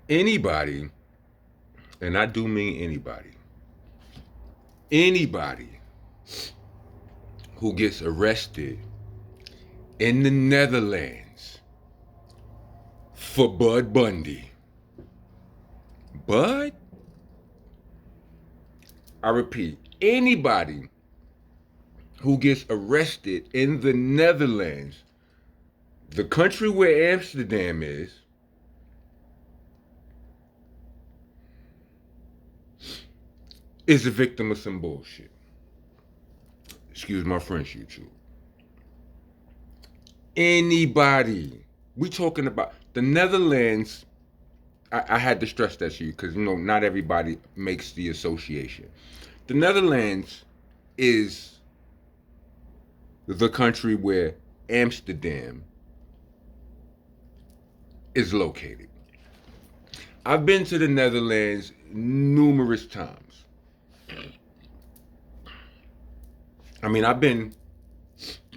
Anybody, and I do mean anybody who gets arrested in the Netherlands for Bud Bundy. But, I repeat, anybody who gets arrested in the Netherlands, the country where Amsterdam is a victim of some bullshit. Excuse my French, YouTube. Anybody. We talking about the Netherlands. I had to stress that to you because not everybody makes the association. The Netherlands is the country where Amsterdam is located. I've been to the Netherlands numerous times. I mean, I've been.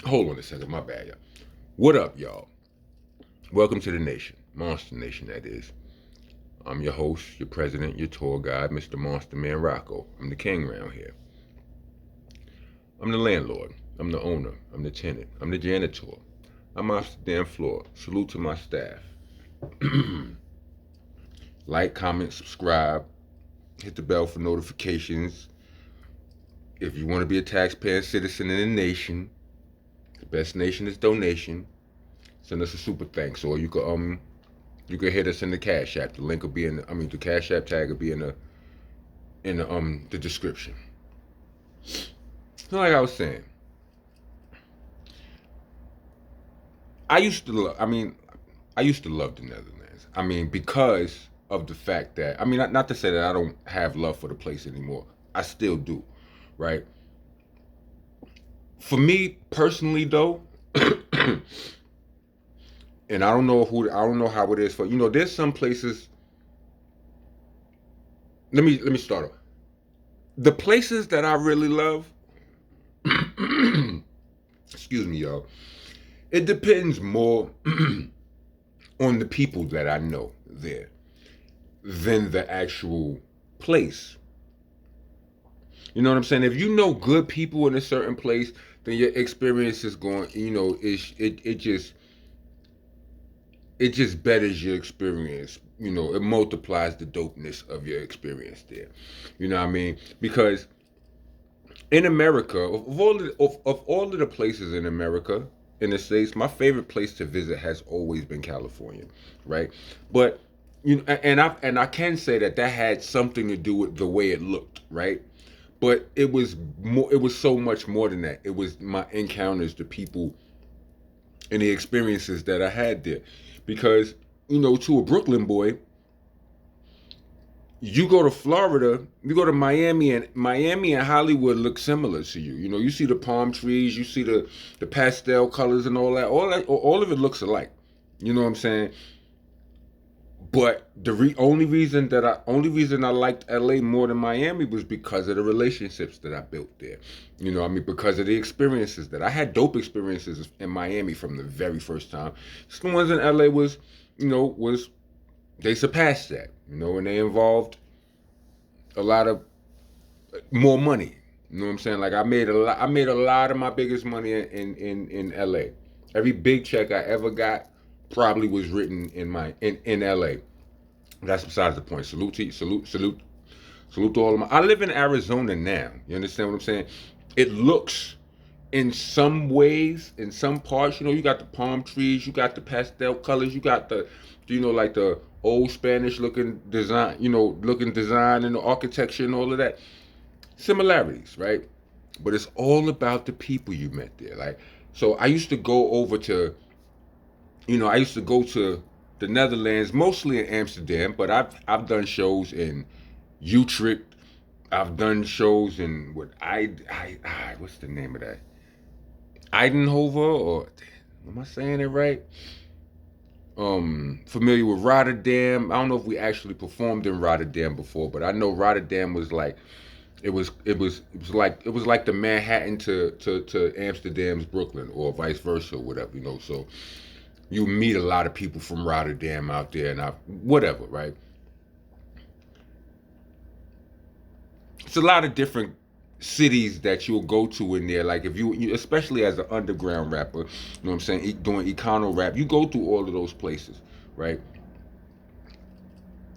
Hold on a second, my bad, y'all. What up, y'all? Welcome to the nation, Monster Nation, that is. I'm your host, your president, your tour guide, Mr. Monster Man Rocco. I'm the king around here. I'm the landlord. I'm the owner. I'm the tenant. I'm the janitor. I'm off the damn floor. Salute to my staff. Like, comment, subscribe. Hit the bell for notifications. If you want to be a taxpaying citizen in the nation, the best nation is donation. Send us a super thanks, or you could hit us in the Cash App. The link will be in the Cash App tag will be in the description. So like I was saying, I used to love the Netherlands. I mean, because of the fact that, not to say that I don't have love for the place anymore. I still do, right? For me personally, though, and I don't know how it is for there's some places. Let me start off. The places that I really love, excuse me, y'all. It depends more on the people that I know there than the actual place. You know what I'm saying? If you know good people in a certain place, then your experience is going. It just betters your experience. It multiplies the dopeness of your experience there. You know what I mean? Because in America, of all of the places in America, in the States, my favorite place to visit has always been California, right? But and I can say that had something to do with the way it looked, right? But it was more. It was so much more than that. It was my encounters, the people, and the experiences that I had there. Because to a Brooklyn boy, you go to Florida, you go to Miami, and Hollywood look similar to you. You see the palm trees, you see the pastel colors and all that. All of it looks alike. You know what I'm saying? But the only reason I liked LA more than Miami was because of the relationships that I built there. Because of the experiences that I had. Dope experiences in Miami from the very first time. Just the ones in LA was they surpassed that. And they involved a lot of more money. You know what I'm saying? Like I made a lot of my biggest money in LA. Every big check I ever got probably was written in LA. That's besides the point. Salute to you, salute to all of my. I live in Arizona now. You understand what I'm saying? It looks in some ways, in some parts, you got the palm trees, you got the pastel colors, you got the, like the old Spanish looking design, and the architecture and all of that. Similarities, right? But it's all about the people you met there. Like, so I used to go over to, I used to go to the Netherlands, mostly in Amsterdam, but I've done shows in Utrecht. I've done shows in what's the name of that? Eindhoven, or am I saying it right? Familiar with Rotterdam. I don't know if we actually performed in Rotterdam before, but I know Rotterdam was like it was like the Manhattan to Amsterdam's Brooklyn, or vice versa, or whatever. So you meet a lot of people from Rotterdam out there, and whatever, right? it's a lot of different cities that you'll go to in there. Like if you especially as an underground rapper, you know what I'm saying, doing econo rap, you go through all of those places, right?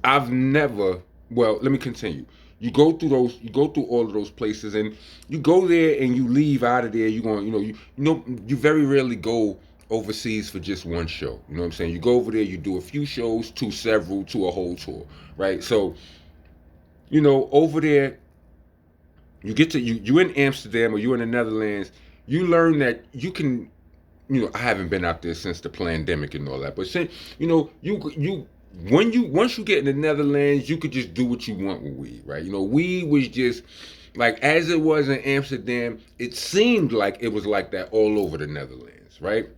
I've never. Well, let me continue. You go through all of those places, and you go there and you leave out of there. You going, you very rarely go overseas for just one show. You know what I'm saying? You go over there, you do a few shows, to several, to a whole tour, right? So, over there, you in Amsterdam or you in the Netherlands, you learn that you can. I haven't been out there since the pandemic and all that, but since you once you get in the Netherlands, you could just do what you want with weed, right? Weed was just like as it was in Amsterdam. It seemed like it was like that all over the Netherlands, right?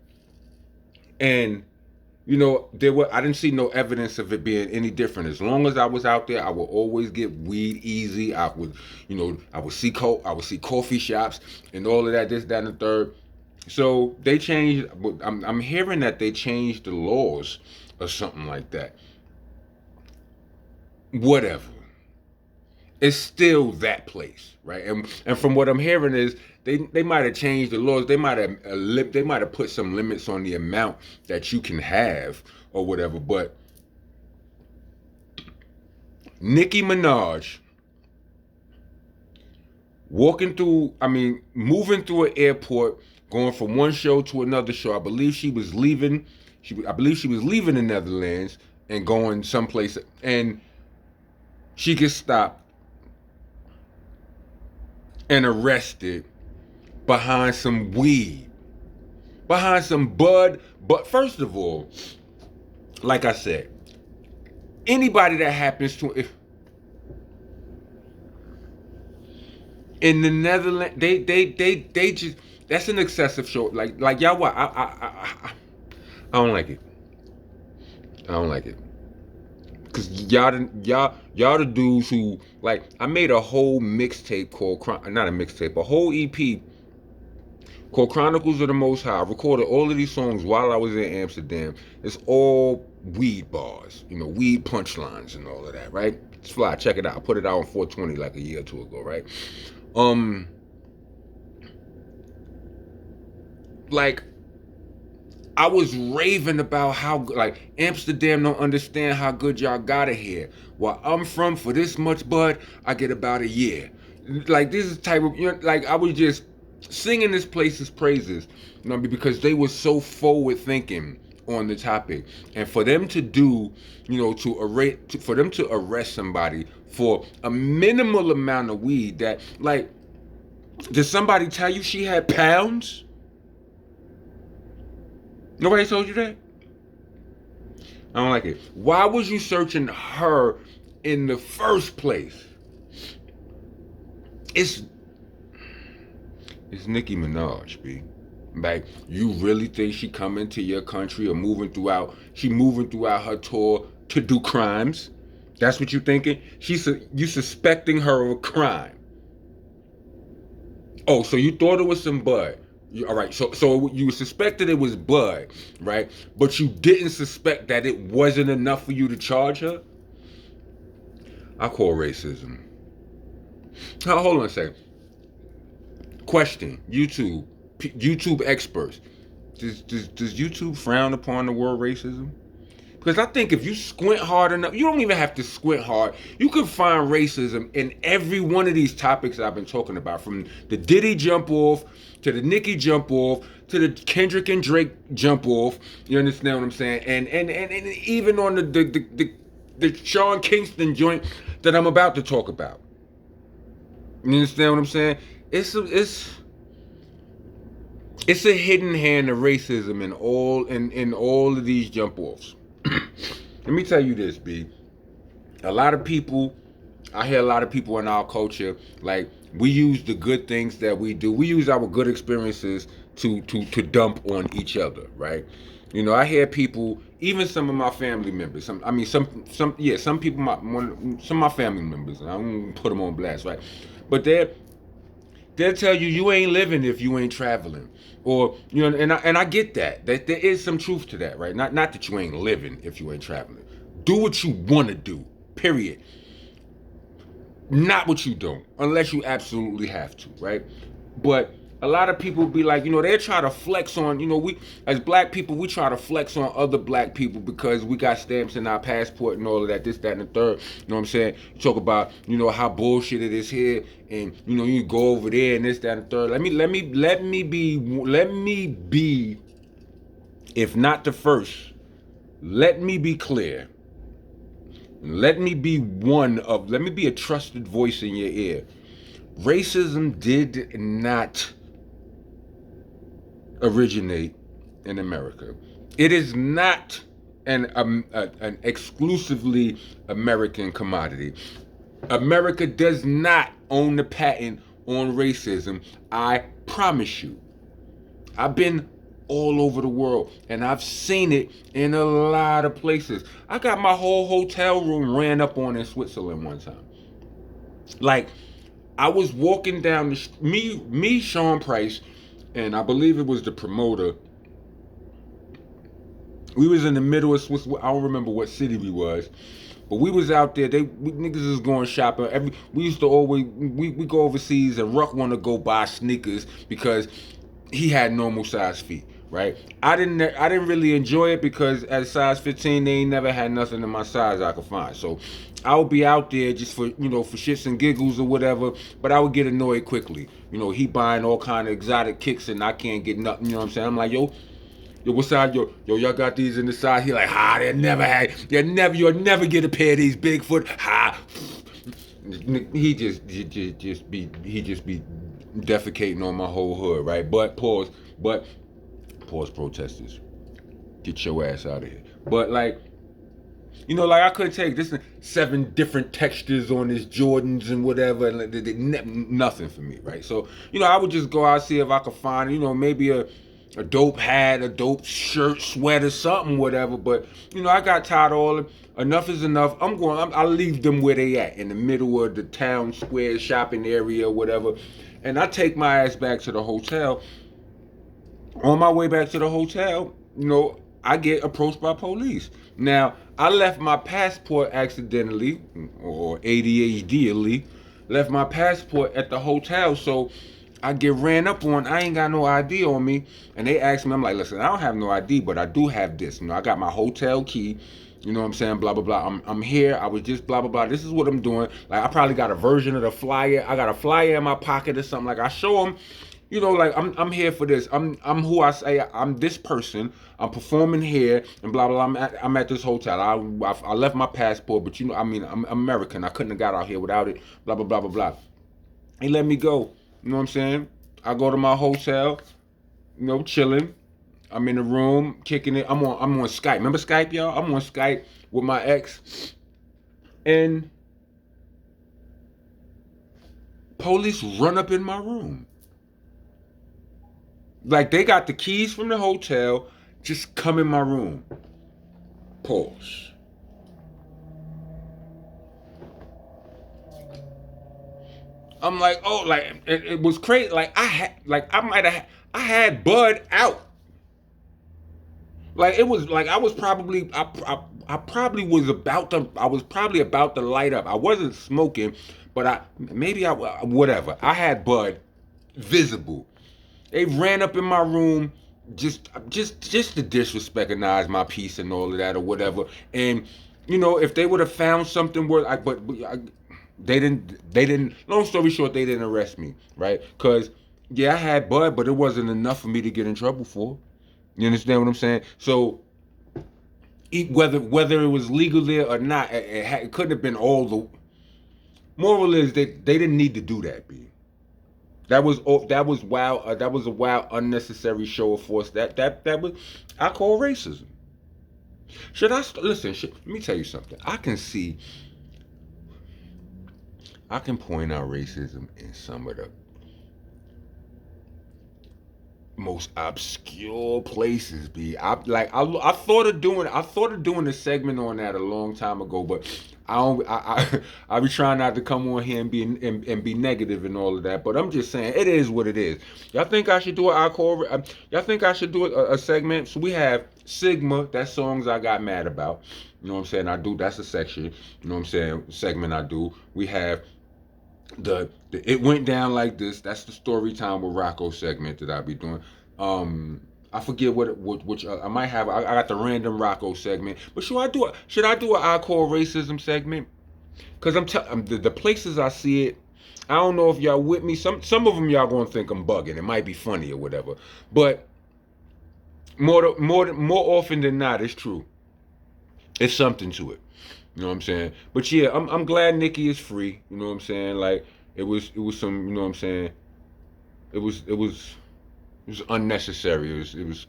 And I didn't see no evidence of it being any different. As long as I was out there, I would always get weed easy. I would see coffee shops and all of that, this, that, and the third. So they changed. I'm hearing that they changed the laws or something like that. Whatever. It's still that place, right? And from what I'm hearing is they might have changed the laws. They might have put some limits on the amount that you can have or whatever. But Nicki Minaj moving through an airport, going from one show to another show. I believe she was leaving. I believe she was leaving the Netherlands and going someplace, and she gets stopped and arrested behind some weed, behind some bud. But first of all, like I said, anybody that happens to in the Netherlands, they just, that's an excessive show. Like y'all, what I don't like it. I don't like it. Cause y'all the dudes who, like, I made a whole mixtape called, not a mixtape, a whole EP called Chronicles of the Most High. I recorded all of these songs while I was in Amsterdam. It's all weed bars, weed punchlines and all of that, right? It's fly. Check it out. I put it out on 420 like a year or two ago, right? Like, I was raving about how, like, Amsterdam don't understand how good y'all got it here. Where I'm from, for this much bud, I get about a year. Like, this is type of, like, I was just singing this place's praises, because they were so forward thinking on the topic. And for them to do, for them to arrest somebody for a minimal amount of weed that, like, did somebody tell you she had pounds? Nobody told you that? I don't like it. Why was you searching her in the first place? It's Nicki Minaj, B. Like, you really think she coming to your country or moving throughout her tour to do crimes? That's what you thinking? You suspecting her of a crime. Oh, so you thought it was some bud. All right, so you suspected it was bud, right? But you didn't suspect that it wasn't enough for you to charge her? I call racism. Now, hold on a second. Question: YouTube experts. Does YouTube frown upon the word racism? Because I think if you squint hard enough, you don't even have to squint hard. You can find racism in every one of these topics I've been talking about, from the Diddy jump off to the Nicki jump off to the Kendrick and Drake jump off. You understand what I'm saying? And even on the Sean Kingston joint that I'm about to talk about. You understand what I'm saying? It's a hidden hand of racism in all of these jump offs. Let me tell you this, B. I hear a lot of people in our culture, like, we use the good things that we do. We use our good experiences to dump on each other, right? I hear people, even some of my family members. Some people, some of my family members. And I don't put them on blast, right? But they'll tell you ain't living if you ain't traveling. Or, and I get that there is some truth to that, right? Not that you ain't living if you ain't traveling. Do what you want to do, period. Not what you don't, unless you absolutely have to, right? But a lot of people be like, they try to flex on, we as black people, we try to flex on other black people because we got stamps in our passport and all of that, this, that, and the third. You know what I'm saying? You talk about, how bullshit it is here, and you go over there and this, that, and the third. Let me be, if not the first, let me be clear. Let me be a trusted voice in your ear. Racism did not originate in America. It is not an exclusively American commodity. America does not own the patent on racism. I promise you. I've been all over the world, and I've seen it in a lot of places. I got my whole hotel room ran up on in Switzerland one time. Like, I was walking down the me, Sean Price, and I believe it was the promoter. We was in the middle of Swiss. I don't remember what city we was, but we was out there. Niggas was going shopping. We used to always we go overseas, and Ruck want to go buy sneakers because he had normal size feet. Right? I didn't really enjoy it because at size 15 they ain't never had nothing in my size I could find. So I would be out there just for for shits and giggles or whatever, but I would get annoyed quickly. He buying all kind of exotic kicks and I can't get nothing. You know what I'm saying? I'm like, yo, what size? Yo, y'all got these in the size? He like, you'll never get a pair of these Bigfoot. He just be defecating on my whole hood, right? But pause protesters, get your ass out of here. But like I couldn't take this 7 different textures on his Jordans and whatever, and nothing for me, right? So I would just go out, see if I could find maybe a dope hat, a dope shirt, sweater, something, whatever. But I got tired of all. Enough is enough. I'll leave them where they at, in the middle of the town square shopping area, whatever, and I take my ass back to the hotel. On my way back to the hotel, I get approached by police. Now, I left my passport accidentally, or ADHD-ly, left my passport at the hotel, so I get ran up on. I ain't got no ID on me, and they ask me, I'm like, listen, I don't have no ID, but I do have this. I got my hotel key, you know what I'm saying, blah, blah, blah. I'm here, I was just blah, blah, blah. This is what I'm doing. Like, I probably got a version of the flyer. I got a flyer in my pocket or something. Like, I show them, like I'm here for this. I'm who I say. I'm this person. I'm performing here and blah blah. I'm at this hotel. I left my passport, but I'm American. I couldn't have got out here without it. Blah blah blah blah blah. He let me go. You know what I'm saying? I go to my hotel. Chilling. I'm in the room kicking it. I'm on Skype. Remember Skype, y'all? I'm on Skype with my ex, and police run up in my room. Like, they got the keys from the hotel, just come in my room. Pause. I'm like, oh, like, it was crazy. Like, I had bud out. Like, it was like I was probably about to light up. I wasn't smoking, but whatever. I had bud visible. They ran up in my room just to disrespectize my peace and all of that or whatever. And if they would have found something worth, they didn't. Long story short, they didn't arrest me, right? Because I had bud, but it wasn't enough for me to get in trouble for. You understand what I'm saying? So whether it was legal there or not, it couldn't have been all the. Moral is they didn't need to do that, B. That was wild. That was a wild, unnecessary show of force. That was, I call racism. Listen? Let me tell you something. I can point out racism in some of the most obscure places. I thought of doing a segment on that a long time ago, but I be trying not to come on here and be negative and all of that. But I'm just saying, it is what it is. Y'all think I should do y'all think I should do a segment? So we have Sigma, that's songs I got mad about. You know what I'm saying? That's a section. You know what I'm saying? Segment I do. We have It went down like this. That's the story time with Rocco segment that I be doing. I forget which I might have. I got the random Rocco segment, but should I do an I call racism segment? Cause the places I see it, I don't know if y'all with me. Some of them y'all gonna think I'm bugging. It might be funny or whatever, but more often than not, it's true. It's something to it. You know what I'm saying? But yeah, I'm glad Nicki is free. You know what I'm saying? Like it was some. You know what I'm saying? It was unnecessary. It was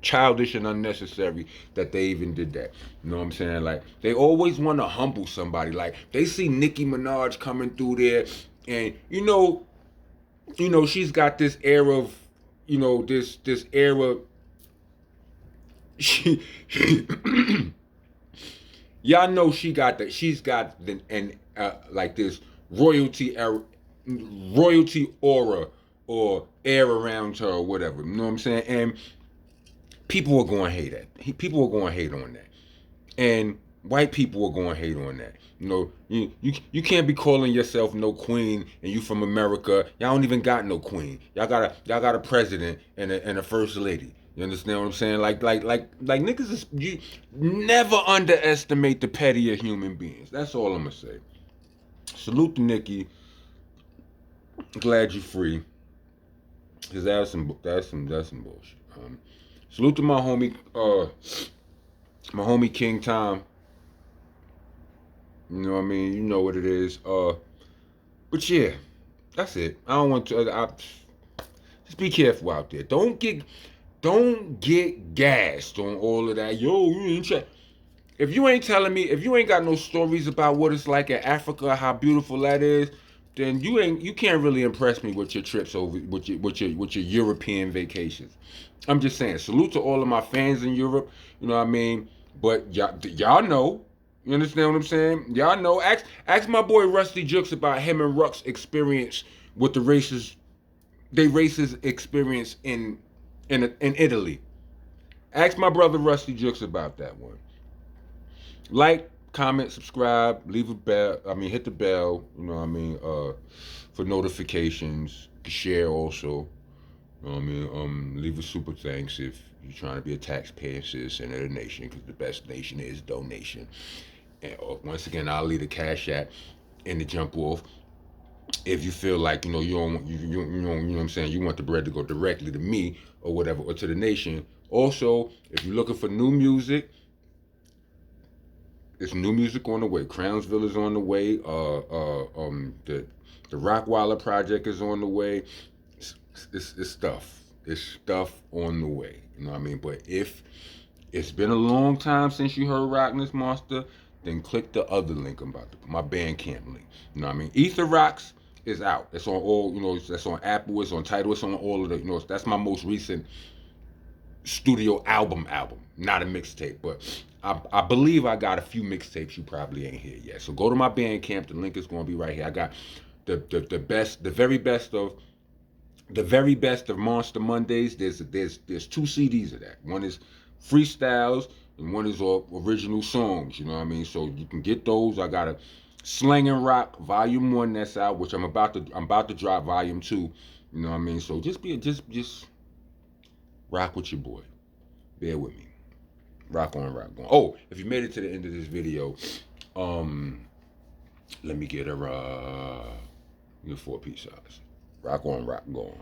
childish and unnecessary that they even did that. You know what I'm saying? Like they always want to humble somebody. Like they see Nicki Minaj coming through there, and she's got this air of, this air of she. Y'all know she got that. She's got like this royalty royalty aura or air around her or whatever. You know what I'm saying? And people are going to hate that. People are going to hate on that, and white people are going to hate on that. You can't be calling yourself no queen and you from America. Y'all don't even got no queen. Y'all got a president and a first lady. You understand what I'm saying? Like niggas you never underestimate the petty of human beings. That's all I'm gonna say. Salute to Nicki. Glad you're free. Cause that's some bullshit. Salute to my homie King Tom. You know what I mean? You know what it is. But yeah, that's it. I don't want to. Just be careful out there. Don't get gassed on all of that. Yo, you ain't check. If you ain't telling me, if you ain't got no stories about what it's like in Africa, how beautiful that is, then you can't really impress me with your trips over with your European vacations. I'm just saying, salute to all of my fans in Europe. You know what I mean? But y'all know. You understand what I'm saying? Y'all know. Ask my boy Rusty Jukes about him and Ruck's experience with the races. They races experience in Italy. Ask my brother Rusty Jukes about that one. Like, comment, subscribe, leave a bell. I mean, hit the bell. You know what I mean? For notifications. Share also. You know what I mean? Leave a super thanks if you're trying to be a taxpaying citizen of the nation, because the best nation is donation. And once again, I'll leave the cash app in the jump off. If you feel like you don't you know what I'm saying, you want the bread to go directly to me or whatever, or to the nation. Also, if you're looking for new music, there's new music on the way. Crownsville is on the way. The Rockwaller project is on the way. It's stuff. It's stuff on the way. You know what I mean? But if it's been a long time since you heard Rockness Monster, then click the other link I'm about to put, my Bandcamp link. You know what I mean? Ether Rocks is out. It's on all, that's on Apple, it's on Tidal, it's on all of the, that's my most recent studio album, not a mixtape, but I believe I got a few mixtapes you probably ain't hear yet. So go to my Bandcamp. The link is going to be right here. I got the best, the very best of Monster Mondays. There's two CDs of that. One is freestyles and one is original songs. You know what I mean? So you can get those. I got a Slang and Rock Volume 1 that's out, which I'm about to drop Volume 2. You know what I mean? So just rock with your boy. Bear with me. Rock on, rock on. Oh, if you made it to the end of this video, let me get a 4-piece size. Rock on, rock on.